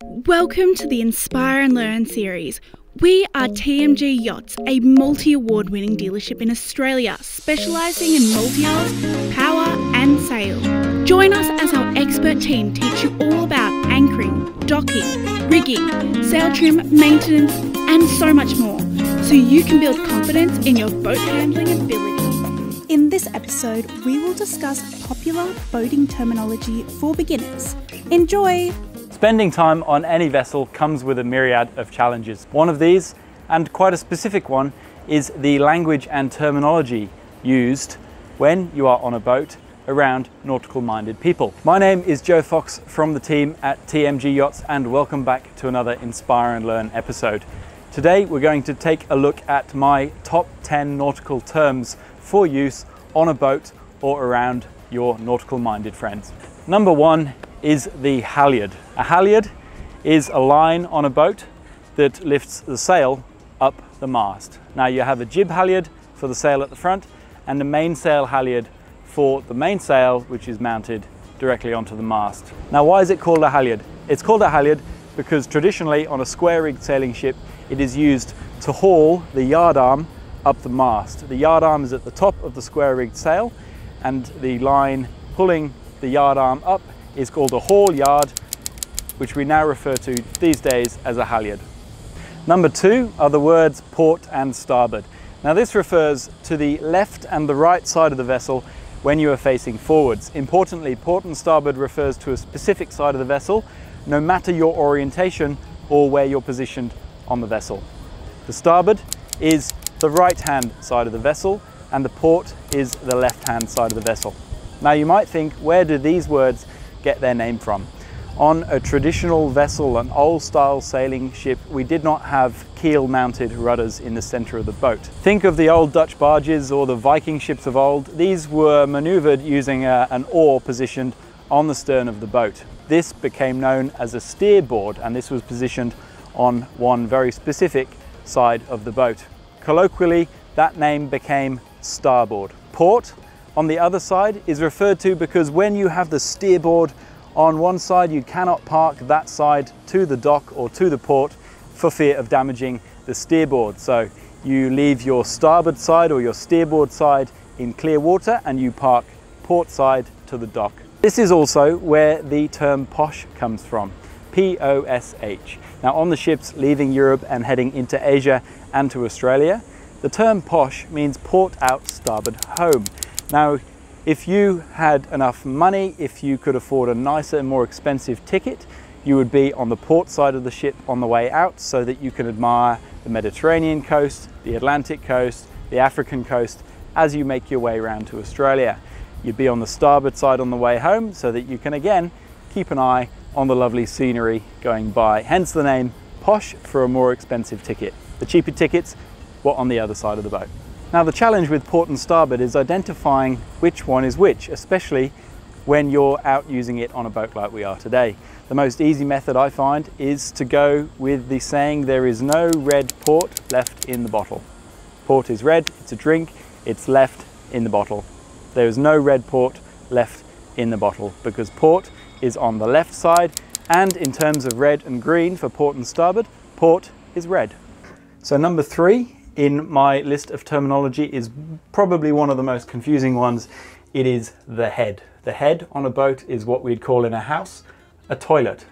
Welcome to the Inspire and Learn series. We are TMG Yachts, a multi-award winning dealership in Australia, specialising in multi-hulls, power and sail. Join us as our expert team teach you all about anchoring, docking, rigging, sail trim, maintenance and so much more, so you can build confidence in your boat handling ability. In this episode, we will discuss popular boating terminology for beginners. Enjoy! Spending time on any vessel comes with a myriad of challenges. One of these, and quite a specific one, is the language and terminology used when you are on a boat around nautical-minded people. My name is Joe Fox from the team at TMG Yachts, and welcome back to another Inspire and Learn episode. Today we're going to take a look at my top 10 nautical terms for use on a boat or around your nautical-minded friends. Number one is the halyard. A halyard is a line on a boat that lifts the sail up the mast. Now you have a jib halyard for the sail at the front and a mainsail halyard for the mainsail, which is mounted directly onto the mast. Now why is it called a halyard? It's called a halyard because traditionally on a square-rigged sailing ship it is used to haul the yard arm up the mast. The yard arm is at the top of the square-rigged sail and the line pulling the yard arm up is called a haul yard, which we now refer to these days as a halyard. Number two are the words port and starboard. Now this refers to the left and the right side of the vessel when you are facing forwards. Importantly, port and starboard refers to a specific side of the vessel, no matter your orientation or where you're positioned on the vessel. The starboard is the right-hand side of the vessel and the port is the left-hand side of the vessel. Now you might think, where do these words get their name from? On a traditional vessel, an old style sailing ship, we did not have keel mounted rudders in the center of the boat. Think of the old Dutch barges or the Viking ships of old. These were maneuvered using an oar positioned on the stern of the boat. This became known as a steerboard, and this was positioned on one very specific side of the boat. Colloquially, that name became starboard. Port, on the other side, is referred to because when you have the steerboard on one side, you cannot park that side to the dock or to the port for fear of damaging the steerboard. So you leave your starboard side or your steerboard side in clear water and you park port side to the dock. This is also where the term posh comes from, P-O-S-H. Now on the ships leaving Europe and heading into Asia and to Australia, the term posh means port out, starboard home. Now, if you had enough money, if you could afford a nicer and more expensive ticket, you would be on the port side of the ship on the way out so that you can admire the Mediterranean coast, the Atlantic coast, the African coast as you make your way around to Australia. You'd be on the starboard side on the way home so that you can again keep an eye on the lovely scenery going by. Hence the name posh for a more expensive ticket. The cheaper tickets were on the other side of the boat. Now the challenge with port and starboard is identifying which one is which, especially when you're out using it on a boat like we are today. The most easy method I find is to go with the saying, there is no red port left in the bottle. Port is red, it's a drink, it's left in the bottle. There is no red port left in the bottle because port is on the left side, and in terms of red and green for port and starboard, port is red. So number three in my list of terminology is probably one of the most confusing ones. It is the head. The head on a boat is what we'd call in a house a toilet.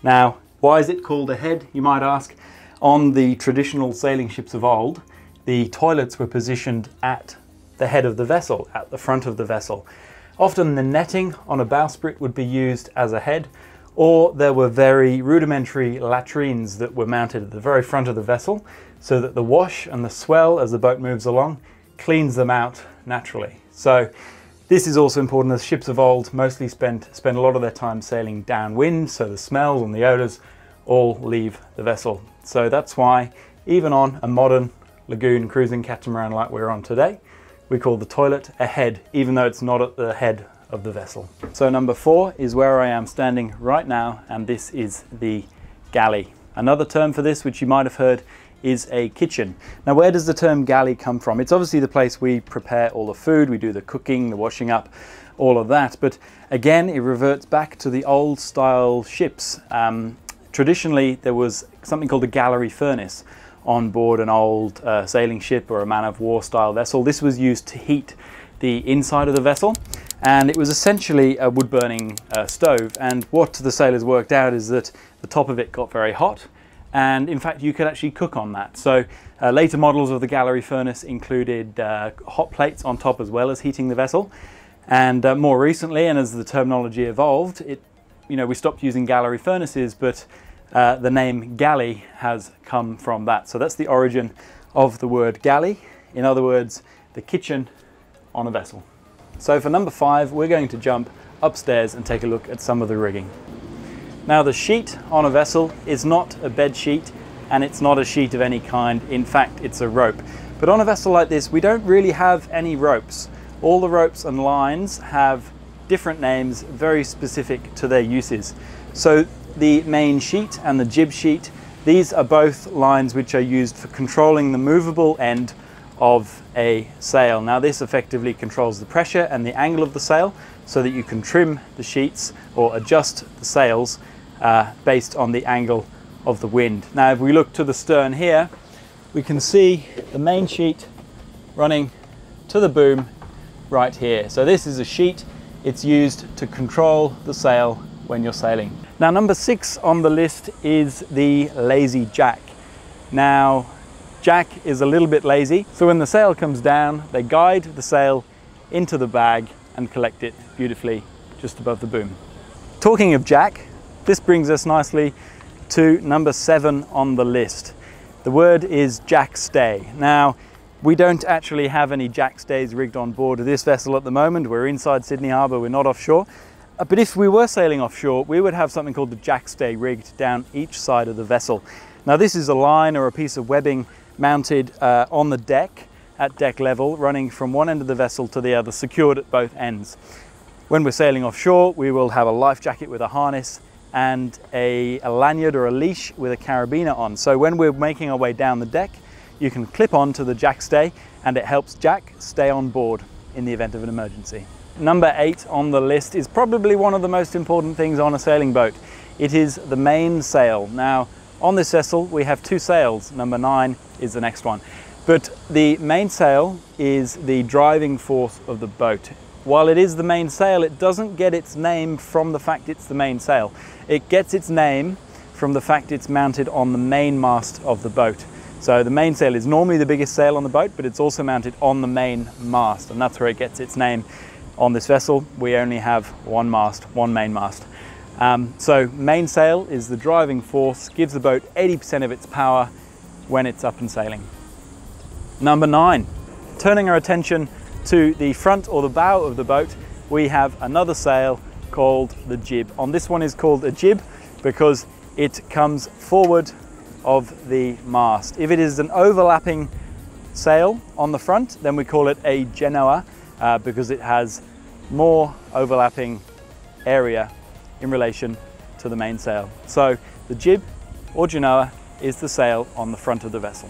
Now, why is it called a head, you might ask? On the traditional sailing ships of old, the toilets were positioned at the head of the vessel, at the front of the vessel. Often the netting on a bowsprit would be used as a head, or there were very rudimentary latrines that were mounted at the very front of the vessel so that the wash and the swell as the boat moves along cleans them out naturally. So this is also important as ships of old mostly spend a lot of their time sailing downwind, so the smells and the odours all leave the vessel. So that's why even on a modern lagoon cruising catamaran like we're on today, we call the toilet a head, even though it's not at the head of the vessel. So number four is where I am standing right now, and this is the galley. Another term for this, which you might have heard, is a kitchen. Now, where does the term galley come from? It's obviously the place we prepare all the food, we do the cooking, the washing up, all of that. But again, it reverts back to the old style ships. Traditionally, there was something called a gallery furnace on board an old sailing ship or a man-of-war style vessel. This was used to heat the inside of the vessel, and it was essentially a wood-burning stove. And what the sailors worked out is that the top of it got very hot, and in fact you could actually cook on that. So later models of the gallery furnace included hot plates on top as well as heating the vessel. And more recently, and as the terminology evolved, we stopped using gallery furnaces, but the name galley has come from that. So that's the origin of the word galley. In other words, the kitchen on a vessel. So for number 5, we're going to jump upstairs and take a look at some of the rigging. Now, the sheet on a vessel is not a bed sheet, and it's not a sheet of any kind. In fact, it's a rope. But on a vessel like this, we don't really have any ropes. All the ropes and lines have different names, very specific to their uses. So the main sheet and the jib sheet, these are both lines which are used for controlling the movable end of a sail. Now, this effectively controls the pressure and the angle of the sail so that you can trim the sheets or adjust the sails based on the angle of the wind. Now, if we look to the stern here, we can see the main sheet running to the boom right here. So this is a sheet. It's used to control the sail when you're sailing. Now, number 6 on the list is the lazy jack. Now, jack is a little bit lazy, so when the sail comes down, they guide the sail into the bag and collect it beautifully just above the boom. Talking of jack, this brings us nicely to number 7 on the list. The word is jack stay. Now, we don't actually have any jack stays rigged on board of this vessel at the moment. We're inside Sydney Harbour, we're not offshore. But if we were sailing offshore, we would have something called the jack stay rigged down each side of the vessel. Now, this is a line or a piece of webbing mounted on the deck at deck level, running from one end of the vessel to the other, secured at both ends. When we're sailing offshore, we will have a life jacket with a harness and a lanyard or a leash with a carabiner on. So when we're making our way down the deck, you can clip on to the jack stay, and it helps Jack stay on board in the event of an emergency. Number 8 on the list is probably one of the most important things on a sailing boat. It is the mainsail. Now, on this vessel, we have 2 sails. Number 9 is the next one. But the mainsail is the driving force of the boat. While it is the mainsail, it doesn't get its name from the fact it's the mainsail. It gets its name from the fact it's mounted on the mainmast of the boat. So the mainsail is normally the biggest sail on the boat, but it's also mounted on the main mast, and that's where it gets its name. On this vessel, we only have one mast, one main mast. So mainsail is the driving force, gives the boat 80% of its power when it's up and sailing. Number 9, turning our attention to the front or the bow of the boat, we have another sail called the jib. On this one is called a jib because it comes forward of the mast. If it is an overlapping sail on the front, then we call it a genoa because it has more overlapping area in relation to the mainsail. So the jib or genoa is the sail on the front of the vessel.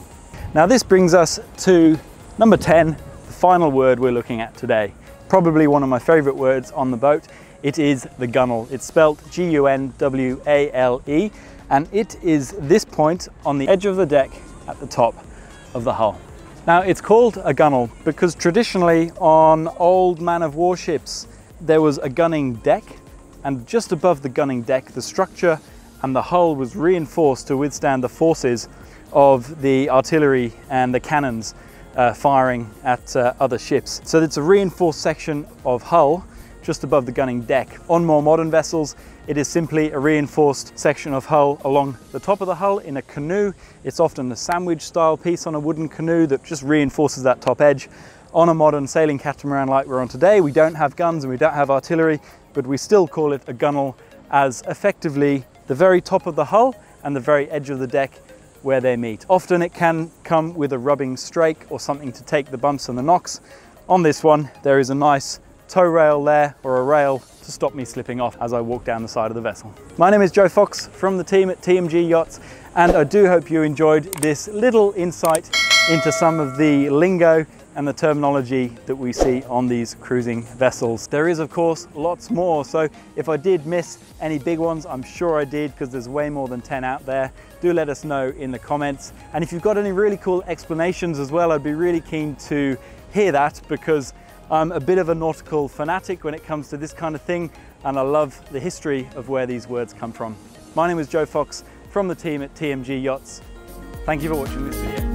Now, this brings us to number 10, the final word we're looking at today. Probably one of my favorite words on the boat. It is the gunwale. It's spelled G-U-N-W-A-L-E, and it is this point on the edge of the deck at the top of the hull. Now, it's called a gunwale because traditionally on old man-of-war ships there was a gunning deck, and just above the gunning deck the structure and the hull was reinforced to withstand the forces of the artillery and the cannons firing at other ships. So it's a reinforced section of hull just above the gunning deck. On more modern vessels, it is simply a reinforced section of hull along the top of the hull in a canoe. It's often a sandwich style piece on a wooden canoe that just reinforces that top edge. On a modern sailing catamaran like we're on today, we don't have guns and we don't have artillery, but we still call it a gunwale as effectively the very top of the hull and the very edge of the deck where they meet. Often it can come with a rubbing strake or something to take the bumps and the knocks. On this one, there is a nice tow rail there, or a rail to stop me slipping off as I walk down the side of the vessel. My name is Joe Fox from the team at TMG Yachts, and I do hope you enjoyed this little insight into some of the lingo and the terminology that we see on these cruising vessels. There is, of course, lots more, so if I did miss any big ones, I'm sure I did, because there's way more than 10 out there. Do let us know in the comments. And if you've got any really cool explanations as well, I'd be really keen to hear that, because I'm a bit of a nautical fanatic when it comes to this kind of thing, and I love the history of where these words come from. My name is Joe Fox from the team at TMG Yachts. Thank you for watching this video.